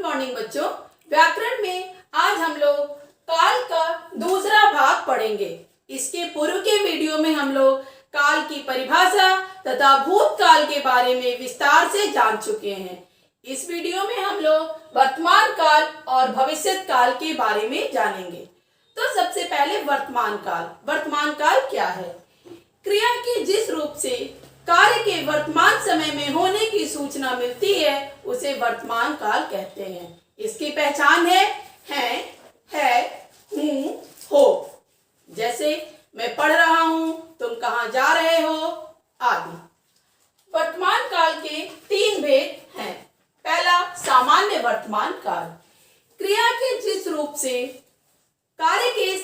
Morning बच्चों। व्याकरण में आज हम लोग काल का दूसरा भाग पढ़ेंगे। इसके पूर्व के वीडियो में हम लोग काल की परिभाषा तथा भूतकाल के बारे में विस्तार से जान चुके हैं। इस वीडियो में हम लोग वर्तमान काल और भविष्य काल के बारे में जानेंगे। तो सबसे पहले वर्तमान काल। वर्तमान काल क्या है? क्रिया के जिस रूप से कार्य के वर्तमान समय में होने की सूचना मिलती है उसे वर्तमान काल कहते हैं। इसकी पहचान है, हूँ, हो। जैसे मैं पढ़ रहा हूँ, तुम कहाँ जा रहे हो आदि। वर्तमान काल के तीन भेद हैं। पहला, सामान्य वर्तमान काल। क्रिया के जिस रूप से कार्य के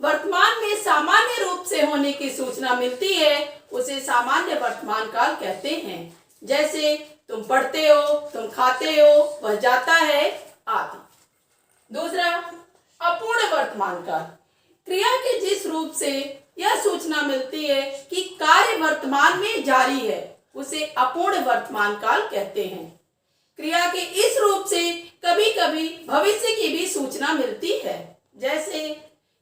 वर्तमान में सामान्य रूप से होने की सूचना मिलती है उसे सामान्य वर्तमान काल कहते हैं। जैसे तुम पढ़ते हो, तुम खाते हो, वह जाता है आदि। दूसरा, अपूर्ण वर्तमान काल। क्रिया के जिस रूप से यह सूचना मिलती है कि कार्य वर्तमान में जारी है उसे अपूर्ण वर्तमान काल कहते हैं। क्रिया के इस रूप से कभी कभी भविष्य की भी सूचना मिलती है। जैसे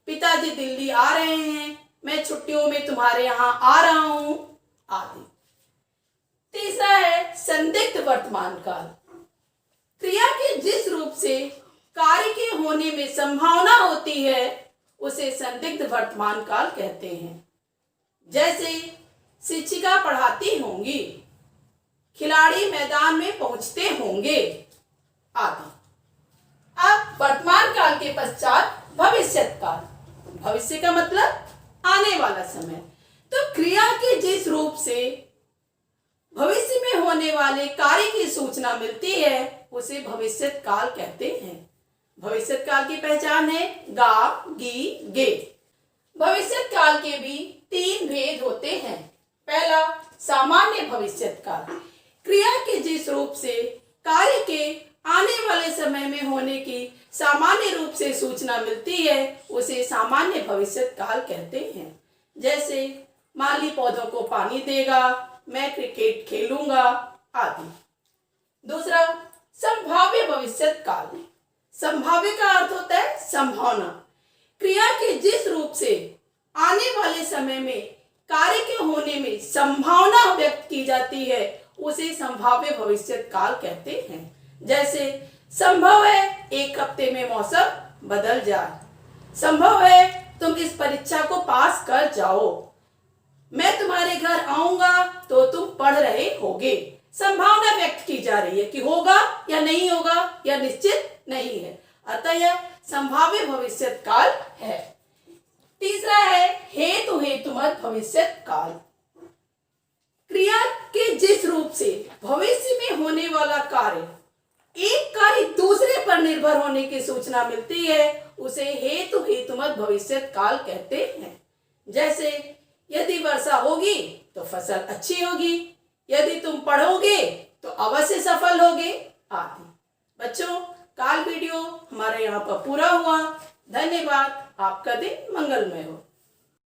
पिताजी दिल्ली आ रहे हैं, मैं छुट्टियों में तुम्हारे यहाँ आ रहा हूं आदि। तीसरा है संदिग्ध वर्तमान काल। क्रिया के जिस रूप से कार्य के होने में संभावना होती है उसे संदिग्ध वर्तमान काल कहते हैं। जैसे शिक्षिका पढ़ाती होंगी, खिलाड़ी मैदान में पहुंचते होंगे आदि। अब वर्तमान काल के पश्चात भविष्य काल। भविष्य का मतलब आने वाला समय। तो क्रिया के जिस रूप से भविष्य में होने वाले कार्य की सूचना मिलती है उसे भविष्य काल कहते हैं। भविष्य काल की पहचान है गा, गी, गे। भविष्य काल के भी तीन भेद होते हैं। पहला, सामान्य भविष्य काल। क्रिया के जिस रूप से कार्य के आने वाले समय में होने की सामान्य रूप से सूचना मिलती है उसे सामान्य भविष्य काल कहते हैं। जैसे माली पौधों को पानी देगा, मैं क्रिकेट खेलूंगा आदि। दूसरा, संभाव्य भविष्य काल। संभाव्य का अर्थ होता है संभावना। क्रिया के जिस रूप से आने वाले समय में कार्य के होने में संभावना व्यक्त की जाती है उसे संभाव्य भविष्य काल कहते हैं। जैसे संभव है एक हफ्ते में मौसम बदल जाए, संभव है तुम इस परीक्षा को पास कर जाओ, मैं तुम्हारे घर आऊंगा तो तुम पढ़ रहे होगे। संभावना व्यक्त की जा रही है कि होगा या नहीं होगा, यह निश्चित नहीं है, अतः यह संभाव्य भविष्य काल है। तीसरा है हेतु हेतुमत भविष्य काल। क्रिया के जिस रूप से भविष्य में होने वाला कार्य एक कार्य दूसरे पर निर्भर होने की सूचना मिलती है उसे हेतु हेतुमत भविष्य काल कहते हैं। जैसे यदि वर्षा होगी तो फसल अच्छी होगी, यदि तुम पढ़ोगे तो अवश्य सफल होगे आदि। बच्चों, काल वीडियो हमारे यहाँ पर पूरा हुआ। धन्यवाद। आपका दिन मंगलमय हो।